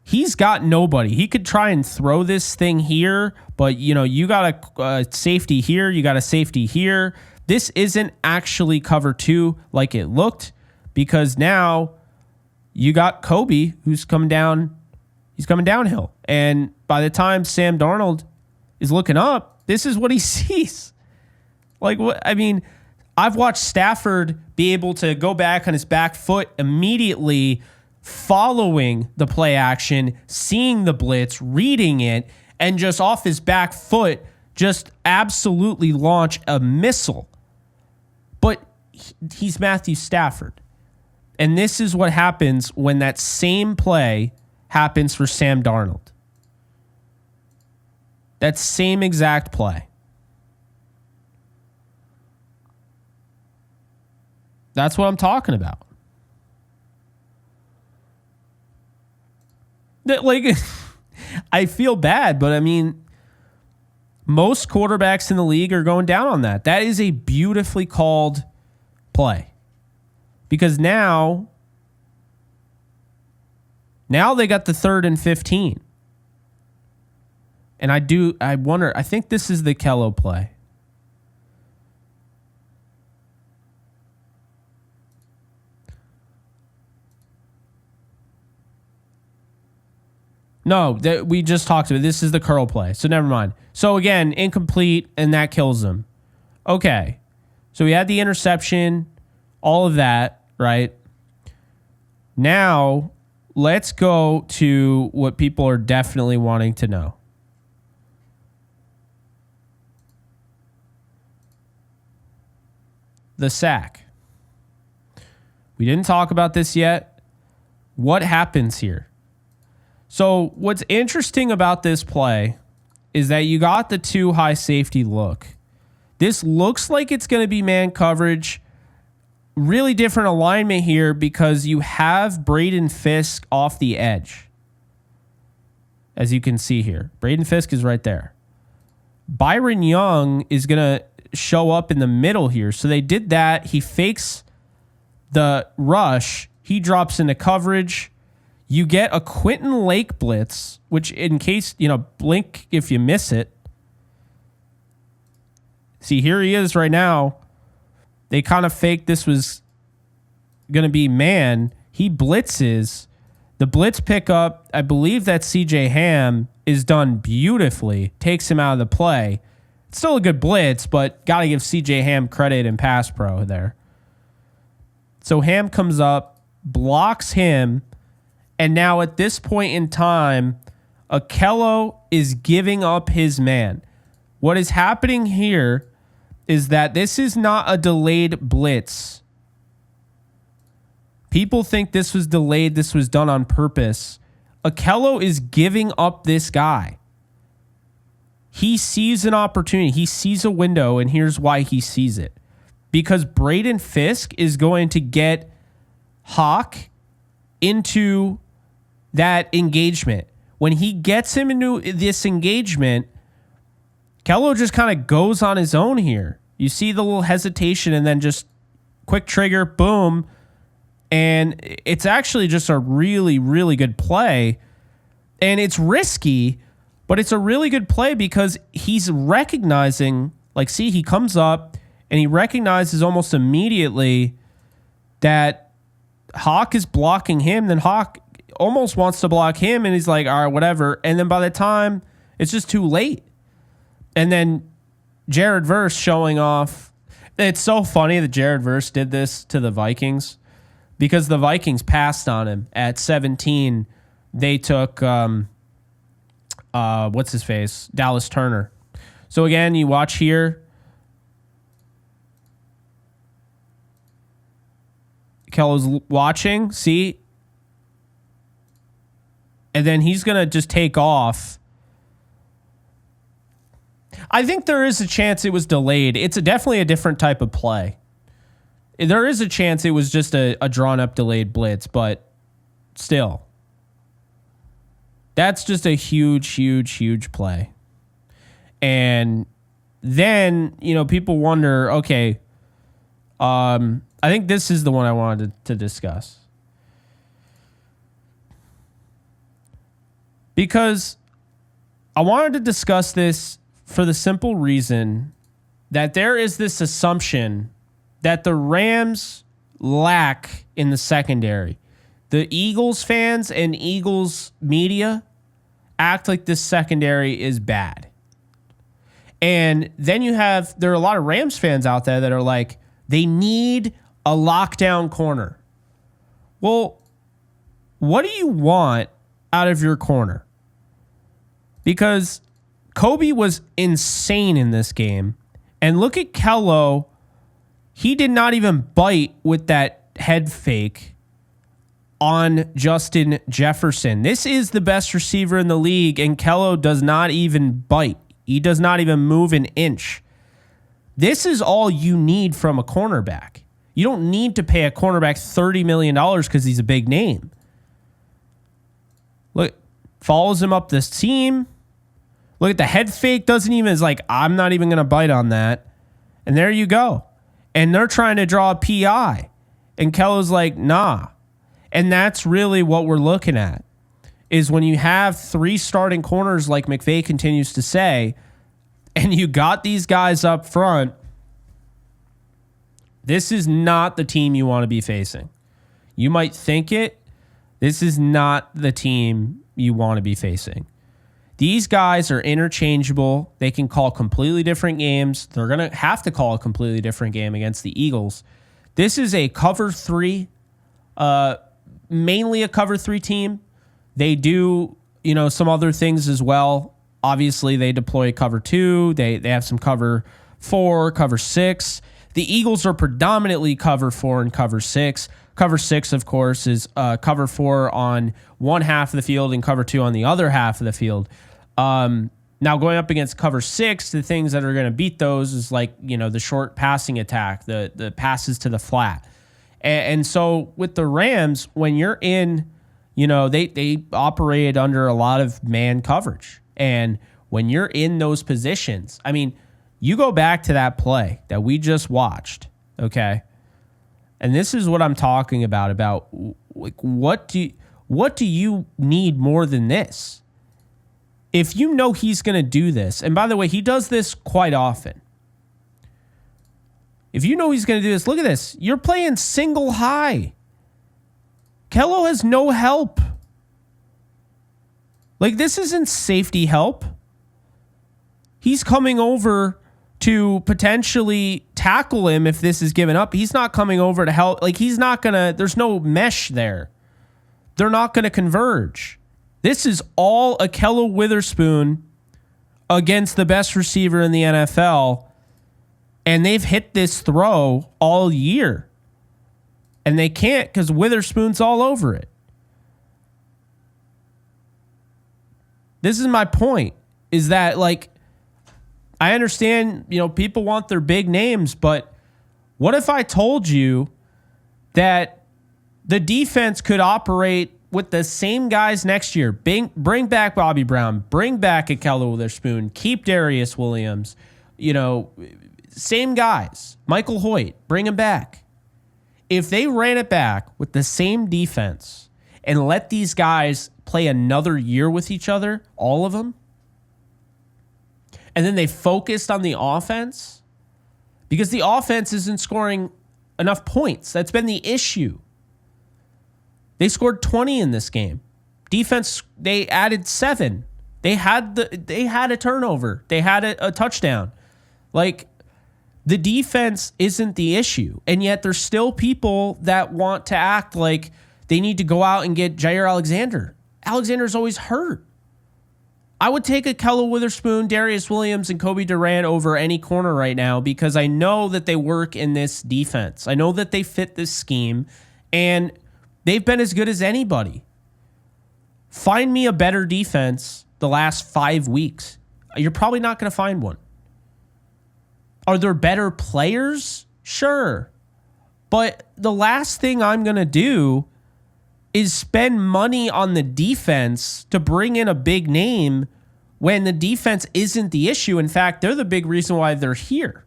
he's got nobody. He could try and throw this thing here, but you got a safety here, you got a safety here. This isn't actually cover 2 like it looked, because now you got Kobe who's coming down. He's coming downhill. And by the time Sam Darnold is looking up, this is what he sees. Like, what? I mean, I've watched Stafford be able to go back on his back foot immediately following the play action, seeing the blitz, reading it, and just off his back foot, just absolutely launch a missile. But he's Matthew Stafford. And this is what happens when that same play happens for Sam Darnold. That same exact play. That's what I'm talking about. Like, I feel bad, but I mean, most quarterbacks in the league are going down on that. That is a beautifully called play. Because now they got the 3rd and 15. And I wonder, I think this is the Kello play. No, we just talked about it. This is the curl play. So never mind. So again, incomplete, and that kills them. Okay. So we had the interception, all of that, right? Now, let's go to what people are definitely wanting to know. The sack. We didn't talk about this yet. What happens here? So what's interesting about this play is that you got the 2 high safety look. This looks like it's going to be man coverage. Really different alignment here because you have Braden Fisk off the edge. As you can see here. Braden Fisk is right there. Byron Young is going to show up in the middle here. So they did that. He fakes the rush. He drops into coverage. You get a Quentin Lake blitz, which in case, blink if you miss it. See, here he is right now. They kind of faked this was going to be man. He blitzes. The blitz pickup, I believe that CJ Ham is done beautifully. Takes him out of the play. It's still a good blitz, but got to give CJ Ham credit in pass pro there. So Ham comes up, blocks him, and now at this point in time, Akello is giving up his man. What is happening here is that this is not a delayed blitz. People think this was delayed. This was done on purpose. Akello is giving up this guy. He sees an opportunity. He sees a window, and here's why he sees it. Because Braden Fisk is going to get Hawk into that engagement. When he gets him into this engagement, Kello just kind of goes on his own here. You see the little hesitation and then just quick trigger, boom. And it's actually just a really, really good play. And it's risky, but it's a really good play because he's recognizing, like, see, he comes up and he recognizes almost immediately that Hawk is blocking him. Then Hawk almost wants to block him, and he's like, all right, whatever. And then by the time, it's just too late. And then Jared Verse showing off. It's so funny that Jared Verse did this to the Vikings because the Vikings passed on him at 17. They took, what's his face? Dallas Turner. So again, you watch here. Kello's watching, see? And then he's going to just take off. I think there is a chance it was delayed. It's definitely a different type of play. There is a chance it was just a drawn-up delayed blitz, but still. That's just a huge, huge, huge play. And then, people wonder, okay, I think this is the one I wanted to discuss. Because I wanted to discuss this for the simple reason that there is this assumption that the Rams lack in the secondary. The Eagles fans and Eagles media act like this secondary is bad. And then there are a lot of Rams fans out there that are like, they need a lockdown corner. Well, what do you want out of your corner? Because Kobe was insane in this game. And look at Kello. He did not even bite with that head fake on Justin Jefferson. This is the best receiver in the league, and Kello does not even bite. He does not even move an inch. This is all you need from a cornerback. You don't need to pay a cornerback $30 million because he's a big name. Look, follows him up this team. Look at the head fake. Is like, I'm not even going to bite on that. And there you go. And they're trying to draw a PI. And Kello's like, nah. And that's really what we're looking at, is when you have 3 starting corners, like McVay continues to say, and you got these guys up front, this is not the team you want to be facing. You might think it. This is not the team you want to be facing. These guys are interchangeable. They can call completely different games. They're going to have to call a completely different game against the Eagles. This is a cover 3, mainly a cover 3 team. They do, some other things as well. Obviously, they deploy cover 2. They have some cover 4, cover 6. The Eagles are predominantly cover 4 and cover 6. Cover 6, of course, is cover 4 on one half of the field and cover 2 on the other half of the field. Now, going up against cover 6, the things that are going to beat those is like, the short passing attack, the passes to the flat. And so with the Rams, when you're in, they operate under a lot of man coverage. And when you're in those positions, I mean, you go back to that play that we just watched, okay? And this is what I'm talking about like, what do you need more than this? If you know he's going to do this, and by the way, he does this quite often. If you know he's going to do this, look at this. You're playing single high. Kello has no help. Like, this isn't safety help. He's coming over to potentially tackle him if this is given up. He's not coming over to help. Like, he's not going to, there's no mesh there. They're not going to converge. This is all a Kello Witherspoon against the best receiver in the NFL. And they've hit this throw all year. And they can't because Witherspoon's all over it. This is my point, is that, like, I understand, people want their big names, but what if I told you that the defense could operate with the same guys next year? Bring back Bobby Brown, bring back a Kello Witherspoon, keep Darius Williams, same guys. Michael Hoyt, bring him back. If they ran it back with the same defense and let these guys play another year with each other, all of them, and then they focused on the offense, because the offense isn't scoring enough points. That's been the issue. They scored 20 in this game. Defense, they added 7. They had a turnover. They had a touchdown. Like, the defense isn't the issue. And yet there's still people that want to act like they need to go out and get Jair Alexander. Alexander's always hurt. I would take a Kello Witherspoon, Darius Williams, and Kobe Durant over any corner right now because I know that they work in this defense. I know that they fit this scheme, and they've been as good as anybody. Find me a better defense the last 5 weeks. You're probably not going to find one. Are there better players? Sure. But the last thing I'm going to do is spend money on the defense to bring in a big name when the defense isn't the issue. In fact, they're the big reason why they're here.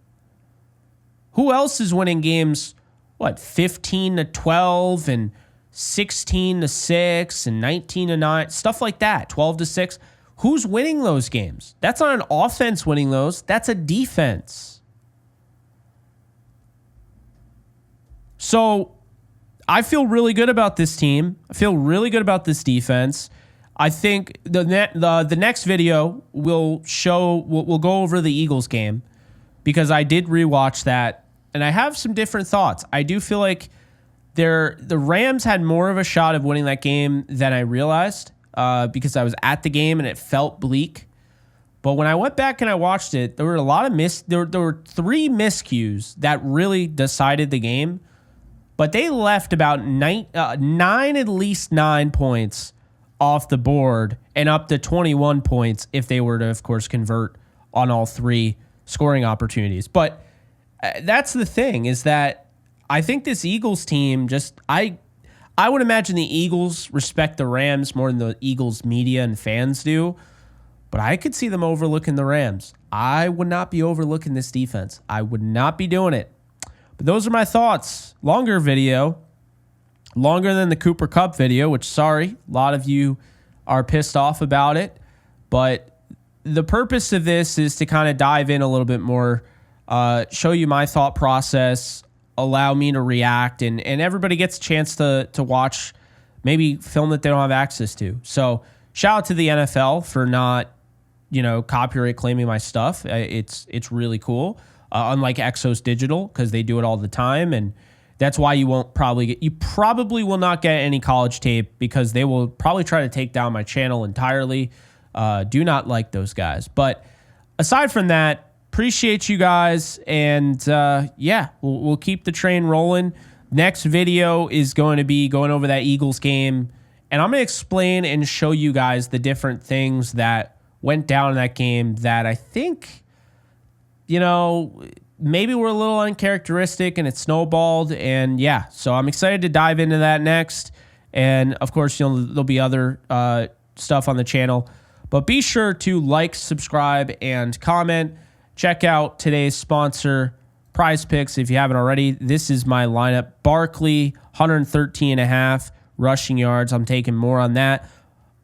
Who else is winning games, 15-12 and 16-6 and 19-9, stuff like that, 12-6. Who's winning those games? That's not an offense winning those. That's a defense. So I feel really good about this team. I feel really good about this defense. I think the next video we'll go over the Eagles game, because I did rewatch that and I have some different thoughts. I do feel like the Rams had more of a shot of winning that game than I realized, because I was at the game and it felt bleak. But when I went back and I watched it, there were a lot of there were 3 miscues that really decided the game. But they left about at least 9 points off the board, and up to 21 points if they were to, of course, convert on all 3 scoring opportunities. But that's the thing, is that I think this Eagles team I would imagine the Eagles respect the Rams more than the Eagles media and fans do, but I could see them overlooking the Rams. I would not be overlooking this defense. I would not be doing it. But those are my thoughts. Longer video, longer than the Cooper Kupp video, which, sorry, a lot of you are pissed off about it. But the purpose of this is to kind of dive in a little bit more, show you my thought process, allow me to react, and everybody gets a chance to watch maybe film that they don't have access to. So shout out to the NFL for not, copyright claiming my stuff. It's really cool. Unlike Exos Digital, because they do it all the time, and that's why you probably will not get any college tape, because they will probably try to take down my channel entirely. Do not like those guys. But aside from that, appreciate you guys, and we'll keep the train rolling. Next video is going to be going over that Eagles game, and I'm going to explain and show you guys the different things that went down in that game that I think, maybe we're a little uncharacteristic and it snowballed. And so I'm excited to dive into that next. And of course, there'll be other stuff on the channel, but be sure to like, subscribe, and comment. Check out today's sponsor, Prize Picks, if you haven't already. This is my lineup. Barkley, 113.5 rushing yards. I'm taking more on that.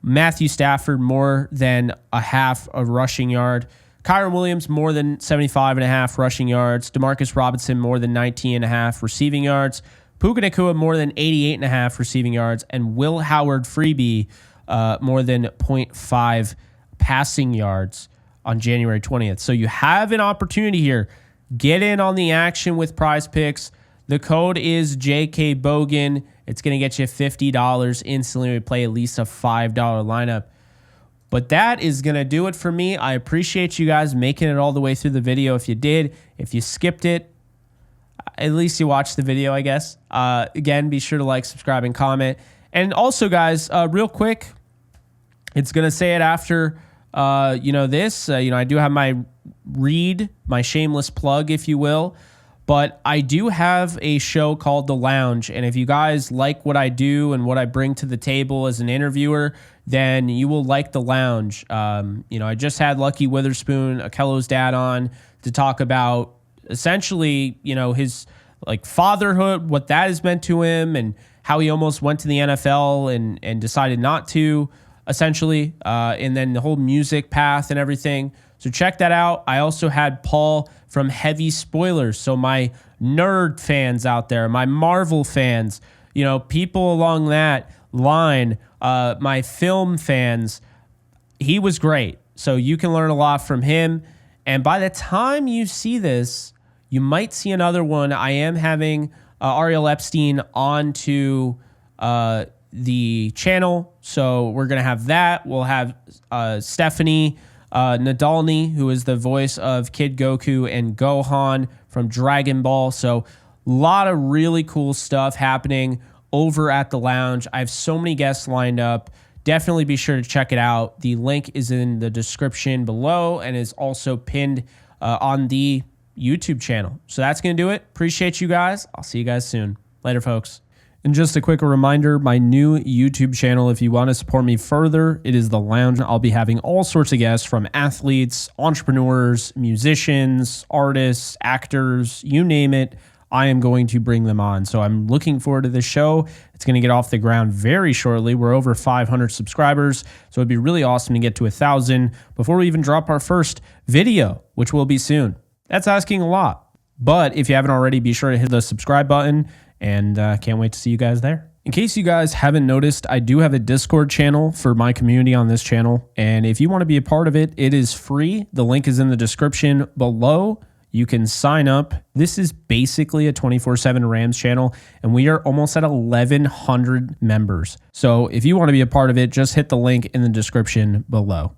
Matthew Stafford, more than a half a rushing yard. Kyron Williams, more than 75.5 rushing yards. Demarcus Robinson, more than 19.5 receiving yards. Puka Nacua, more than 88.5 receiving yards. And Will Howard Freebie, more than 0.5 passing yards on January 20th. So you have an opportunity here. Get in on the action with Prize Picks. The code is JKBogan. It's going to get you $50 instantly. We play at least a $5 lineup. But that is going to do it for me. I appreciate you guys making it all the way through the video. If you did, if you skipped it, at least you watched the video, I guess. Again, be sure to like, subscribe, and comment. And also, guys, real quick, it's going to say it after, this. I do have my shameless plug, if you will. But I do have a show called The Lounge, and if you guys like what I do and what I bring to the table as an interviewer, then you will like The Lounge. I just had Lucky Witherspoon, Akello's dad, on to talk about essentially, his fatherhood, what that has meant to him, and how he almost went to the NFL and decided not to, essentially, and then the whole music path and everything. So check that out. I also had Paul from Heavy Spoilers. So my nerd fans out there, my Marvel fans, people along that line, my film fans, he was great. So you can learn a lot from him. And by the time you see this, you might see another one. I am having Ariel Epstein onto the channel. So we're going to have that. We'll have Stephanie Nadolny, who is the voice of Kid Goku and Gohan from Dragon Ball. So a lot of really cool stuff happening over at the Lounge. I have so many guests lined up. Definitely be sure to check it out. The link is in the description below and is also pinned on the YouTube channel. So that's going to do it. Appreciate you guys. I'll see you guys soon. Later, folks. And just a quick reminder, my new YouTube channel, if you want to support me further, it is The Lounge. I'll be having all sorts of guests from athletes, entrepreneurs, musicians, artists, actors, you name it. I am going to bring them on. So I'm looking forward to this show. It's going to get off the ground very shortly. We're over 500 subscribers. So it'd be really awesome to get to 1,000 before we even drop our first video, which will be soon. That's asking a lot. But if you haven't already, be sure to hit the subscribe button, and can't wait to see you guys there. In case you guys haven't noticed, I do have a Discord channel for my community on this channel. And if you want to be a part of it, it is free. The link is in the description below. You can sign up. This is basically a 24/7 Rams channel, and we are almost at 1,100 members. So if you want to be a part of it, just hit the link in the description below.